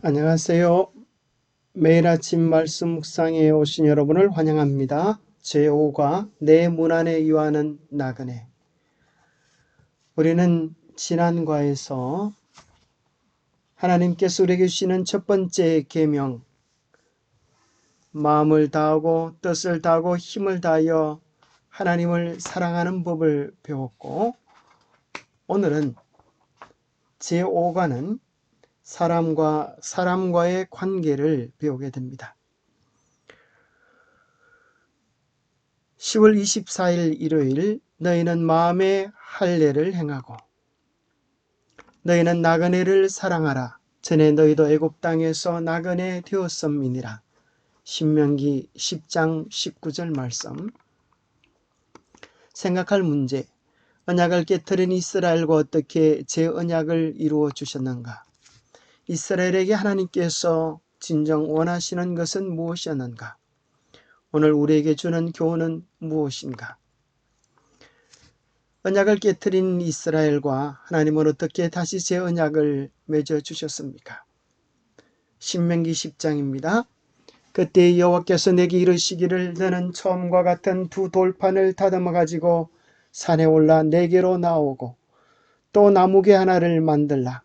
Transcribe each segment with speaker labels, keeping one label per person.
Speaker 1: 안녕하세요. 매일 아침 말씀 묵상에 오신 여러분을 환영합니다. 제5과 내 문 안에 유하는 나그네. 우리는 지난 과에서 하나님께서 우리에게 주시는 첫 번째 계명, 마음을 다하고 뜻을 다하고 힘을 다하여 하나님을 사랑하는 법을 배웠고, 오늘은 제5과는 사람과의 관계를 배우게 됩니다. 10월 24일 일요일, 너희는 마음의 할례를 행하고 너희는 나그네를 사랑하라. 전에 너희도 애굽 땅에서 나그네 되었음이니라. 신명기 10장 19절 말씀. 생각할 문제, 언약을 깨뜨린 이스라엘과 어떻게 재언약을 이루어 주셨는가? 이스라엘에게 하나님께서 진정 원하시는 것은 무엇이었는가? 오늘 우리에게 주는 교훈은 무엇인가? 언약을 깨뜨린 이스라엘과 하나님은 어떻게 다시 재언약을 맺어주셨습니까? 신명기 10장입니다. 그때 여호와께서 내게 이르시기를 너는 처음과 같은 두 돌판을 다듬어 가지고 산에 올라 내게로 나오고 또 나무개 하나를 만들라.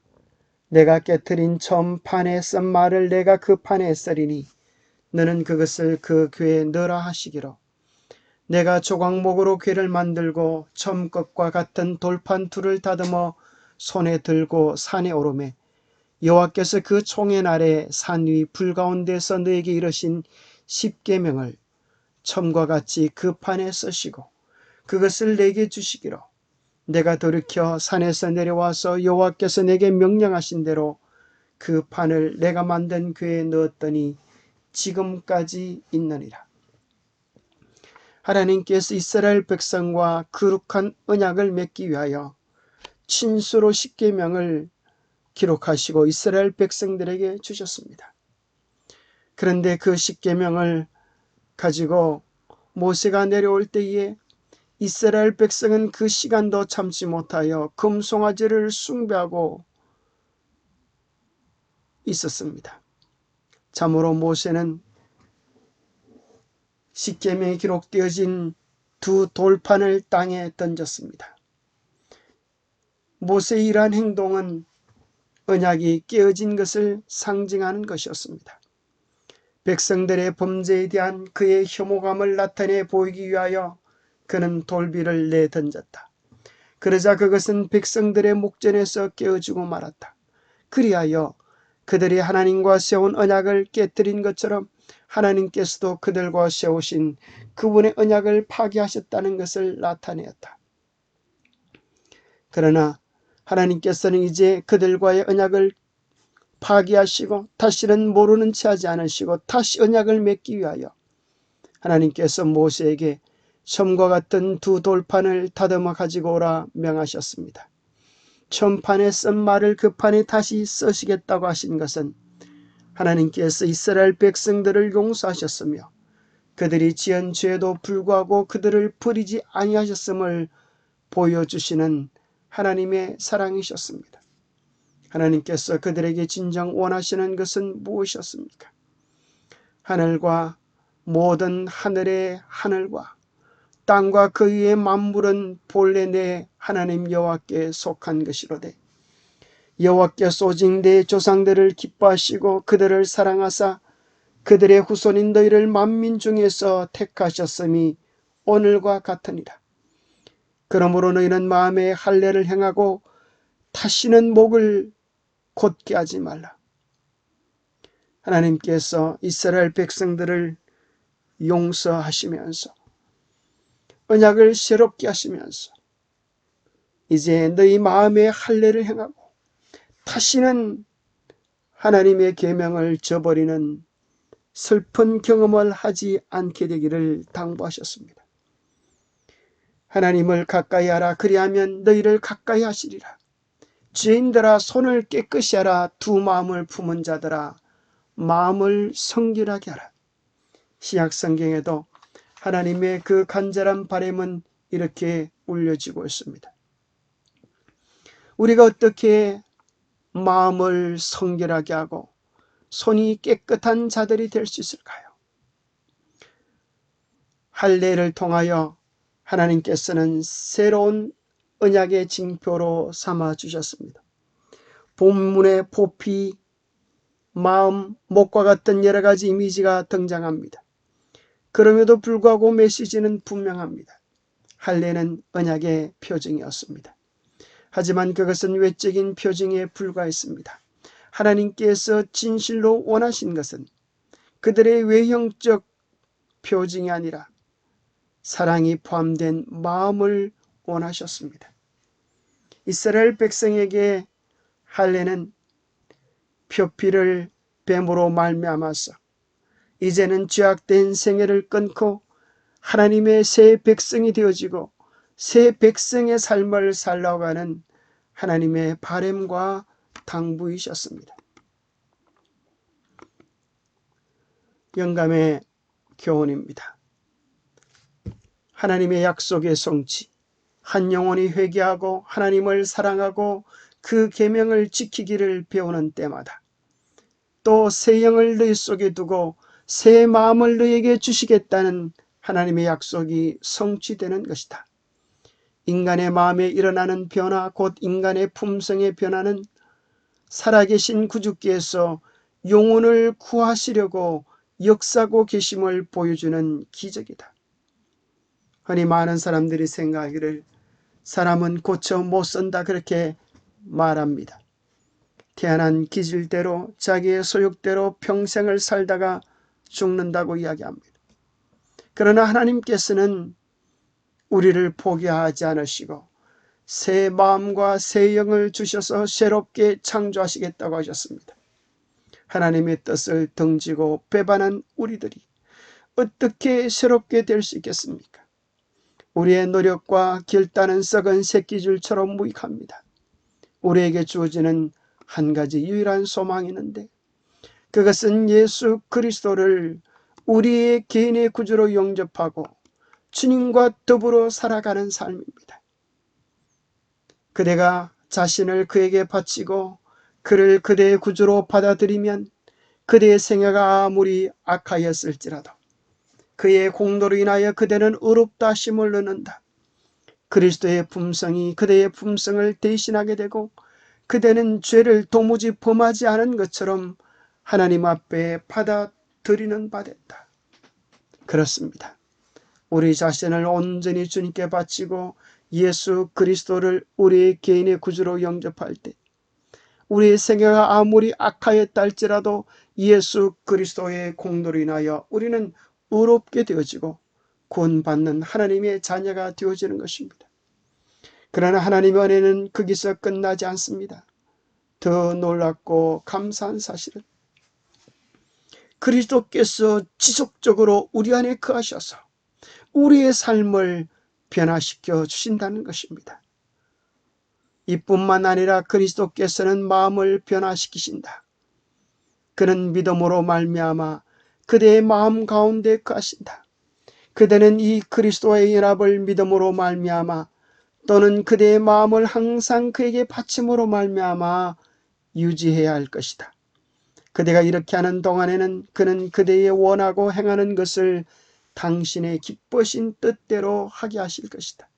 Speaker 1: 내가 깨뜨린 처음 판에 쓴 말을 내가 그 판에 쓰리니 너는 그것을 그 궤에 넣으라 하시기로. 내가 조각목으로 궤를 만들고 처음 것과 같은 돌판 둘을 다듬어 손에 들고 산에 오르매 여호와께서 그 총의 날에 산 위 불 가운데서 너에게 이르신 십계명을 처음과 같이 그 판에 쓰시고 그것을 내게 주시기로. 내가 돌이켜 산에서 내려와서 여호와께서 내게 명령하신 대로 그 판을 내가 만든 궤에 넣었더니 지금까지 있느니라. 하나님께서 이스라엘 백성과 거룩한 언약을 맺기 위하여 친수로 십계명을 기록하시고 이스라엘 백성들에게 주셨습니다. 그런데 그 십계명을 가지고 모세가 내려올 때에 이스라엘 백성은 그 시간도 참지 못하여 금송아지를 숭배하고 있었습니다. 참으로 모세는 십계명이 기록되어진 두 돌판을 땅에 던졌습니다. 모세의 이러한 행동은 언약이 깨어진 것을 상징하는 것이었습니다. 백성들의 범죄에 대한 그의 혐오감을 나타내 보이기 위하여 그는 돌비를 내던졌다. 그러자 그것은 백성들의 목전에서 깨어지고 말았다. 그리하여 그들이 하나님과 세운 언약을 깨뜨린 것처럼 하나님께서도 그들과 세우신 그분의 언약을 파기하셨다는 것을 나타내었다. 그러나 하나님께서는 이제 그들과의 언약을 파기하시고 다시는 모르는 체 하지 않으시고 다시 언약을 맺기 위하여 하나님께서 모세에게 처음과 같은 두 돌판을 다듬어 가지고 오라 명하셨습니다. 처음 판에 쓴 말을 그 판에 다시 쓰시겠다고 하신 것은 하나님께서 이스라엘 백성들을 용서하셨으며 그들이 지은 죄에도 불구하고 그들을 버리지 아니하셨음을 보여주시는 하나님의 사랑이셨습니다. 하나님께서 그들에게 진정 원하시는 것은 무엇이었습니까? 하늘과 모든 하늘의 하늘과 땅과 그 위의 만물은 본래 내 하나님 여호와께 속한 것이로되 여호와께서 오직 내 조상들을 기뻐하시고 그들을 사랑하사 그들의 후손인 너희를 만민 중에서 택하셨음이 오늘과 같으니라. 그러므로 너희는 마음에 할례를 행하고 다시는 목을 곧게 하지 말라. 하나님께서 이스라엘 백성들을 용서하시면서 언약을 새롭게 하시면서 이제 너희 마음에 할례를 행하고 다시는 하나님의 계명을 저버리는 슬픈 경험을 하지 않게 되기를 당부하셨습니다. 하나님을 가까이 하라. 그리하면 너희를 가까이 하시리라. 죄인들아 손을 깨끗이 하라. 두 마음을 품은 자들아 마음을 성결하게 하라. 신약 성경에도 하나님의 그 간절한 바람은 이렇게 울려지고 있습니다. 우리가 어떻게 마음을 성결하게 하고 손이 깨끗한 자들이 될 수 있을까요? 할례를 통하여 하나님께서는 새로운 언약의 징표로 삼아 주셨습니다. 본문에 포피, 마음, 목과 같은 여러 가지 이미지가 등장합니다. 그럼에도 불구하고 메시지는 분명합니다. 할례는 언약의 표징이었습니다. 하지만 그것은 외적인 표징에 불과했습니다. 하나님께서 진실로 원하신 것은 그들의 외형적 표징이 아니라 사랑이 포함된 마음을 원하셨습니다. 이스라엘 백성에게 할례는 표피를 뱀으로 말미암아서 이제는 죄악된 생애를 끊고 하나님의 새 백성이 되어지고 새 백성의 삶을 살아가는 하나님의 바람과 당부이셨습니다. 영감의 교훈입니다. 하나님의 약속의 성취, 한 영혼이 회개하고 하나님을 사랑하고 그 계명을 지키기를 배우는 때마다 또 새 영을 너희 속에 두고 새 마음을 너희에게 주시겠다는 하나님의 약속이 성취되는 것이다. 인간의 마음에 일어나는 변화, 곧 인간의 품성의 변화는 살아계신 구주께서 영혼을 구하시려고 역사하고 계심을 보여주는 기적이다. 흔히 많은 사람들이 생각하기를 사람은 고쳐 못 산다 그렇게 말합니다. 태어난 기질대로 자기의 소욕대로 평생을 살다가 죽는다고 이야기합니다. 그러나 하나님께서는 우리를 포기하지 않으시고 새 마음과 새 영을 주셔서 새롭게 창조하시겠다고 하셨습니다. 하나님의 뜻을 등지고 배반한 우리들이 어떻게 새롭게 될 수 있겠습니까? 우리의 노력과 결단은 썩은 새끼줄처럼 무익합니다. 우리에게 주어지는 한 가지 유일한 소망이 있는데 그것은 예수 그리스도를 우리의 개인의 구주로 영접하고 주님과 더불어 살아가는 삶입니다. 그대가 자신을 그에게 바치고 그를 그대의 구주로 받아들이면 그대의 생애가 아무리 악하였을지라도 그의 공로로 인하여 그대는 의롭다 하심을 얻는다. 그리스도의 품성이 그대의 품성을 대신하게 되고 그대는 죄를 도무지 범하지 않은 것처럼 하나님 앞에 받아들이는 바 됐다. 그렇습니다. 우리 자신을 온전히 주님께 바치고 예수 그리스도를 우리의 개인의 구주로 영접할 때 우리의 생애가 아무리 악하였다 할지라도 예수 그리스도의 공로로 인하여 우리는 의롭게 되어지고 구원받는 하나님의 자녀가 되어지는 것입니다. 그러나 하나님의 은혜는 거기서 끝나지 않습니다. 더 놀랍고 감사한 사실은 그리스도께서 지속적으로 우리 안에 거하셔서 우리의 삶을 변화시켜 주신다는 것입니다. 이뿐만 아니라 그리스도께서는 마음을 변화시키신다. 그는 믿음으로 말미암아 그대의 마음 가운데 거하신다. 그대는 이 그리스도의 연합을 믿음으로 말미암아 또는 그대의 마음을 항상 그에게 바침으로 말미암아 유지해야 할 것이다. 그대가 이렇게 하는 동안에는 그는 그대의 원하고 행하는 것을 당신의 기쁘신 뜻대로 하게 하실 것이다.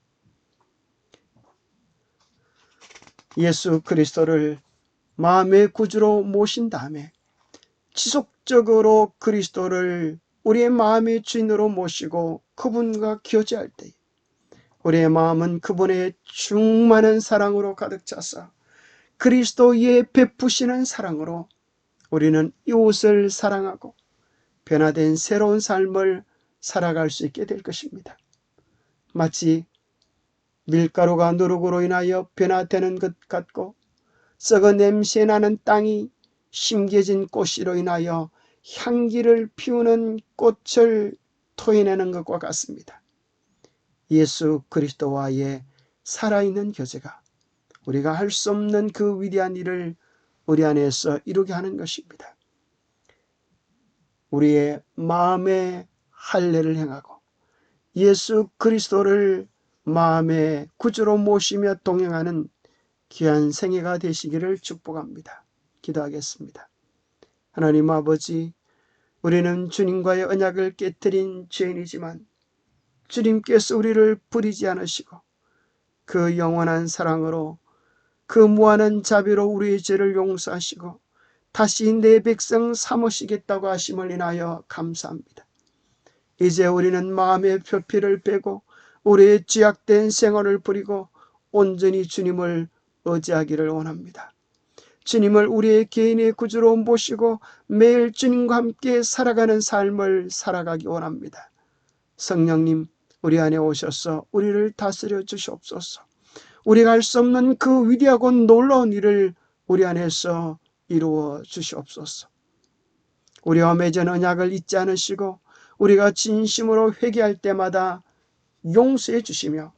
Speaker 1: 예수 그리스도를 마음의 구주로 모신 다음에 지속적으로 그리스도를 우리의 마음의 주인으로 모시고 그분과 교제할 때 우리의 마음은 그분의 충만한 사랑으로 가득 차서 그리스도의 베푸시는 사랑으로 우리는 이웃을 사랑하고 변화된 새로운 삶을 살아갈 수 있게 될 것입니다. 마치 밀가루가 누룩으로 인하여 변화되는 것 같고 썩은 냄새 나는 땅이 심겨진 꽃으로 인하여 향기를 피우는 꽃을 토해내는 것과 같습니다. 예수 그리스도와의 살아있는 교제가 우리가 할 수 없는 그 위대한 일을 우리 안에서 이루게 하는 것입니다. 우리의 마음의 할례를 행하고 예수 그리스도를 마음의 구주로 모시며 동행하는 귀한 생애가 되시기를 축복합니다. 기도하겠습니다. 하나님 아버지, 우리는 주님과의 언약을 깨뜨린 죄인이지만 주님께서 우리를 버리지 않으시고 그 영원한 사랑으로, 그 무한한 자비로 우리의 죄를 용서하시고 다시 내 백성 삼으시겠다고 하심을 인하여 감사합니다. 이제 우리는 마음의 표피를 빼고 우리의 죄악된 생활을 버리고 온전히 주님을 의지하기를 원합니다. 주님을 우리의 개인의 구주로 모시고 매일 주님과 함께 살아가는 삶을 살아가기 원합니다. 성령님, 우리 안에 오셔서 우리를 다스려 주시옵소서. 우리가 할 수 없는 그 위대하고 놀라운 일을 우리 안에서 이루어 주시옵소서. 우리와 맺은 언약을 잊지 않으시고 우리가 진심으로 회개할 때마다 용서해 주시며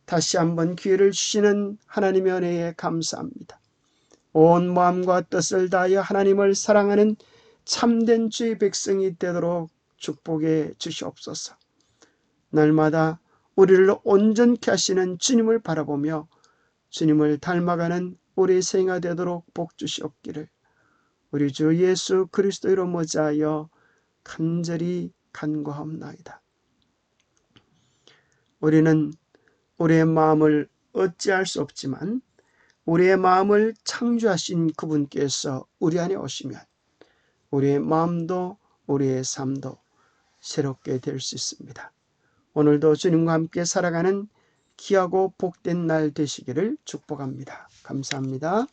Speaker 1: 다시 한번 기회를 주시는 하나님의 은혜에 감사합니다. 온 마음과 뜻을 다하여 하나님을 사랑하는 참된 주의 백성이 되도록 축복해 주시옵소서. 날마다 우리를 온전케 하시는 주님을 바라보며 주님을 닮아가는 우리 생애가 되도록 복 주시옵기를 우리 주 예수 그리스도로 모자하여 간절히 간구하옵나이다. 우리는 우리의 마음을 어찌할 수 없지만 우리의 마음을 창조하신 그분께서 우리 안에 오시면 우리의 마음도 우리의 삶도 새롭게 될 수 있습니다. 오늘도 주님과 함께 살아가는 귀하고 복된 날 되시기를 축복합니다. 감사합니다.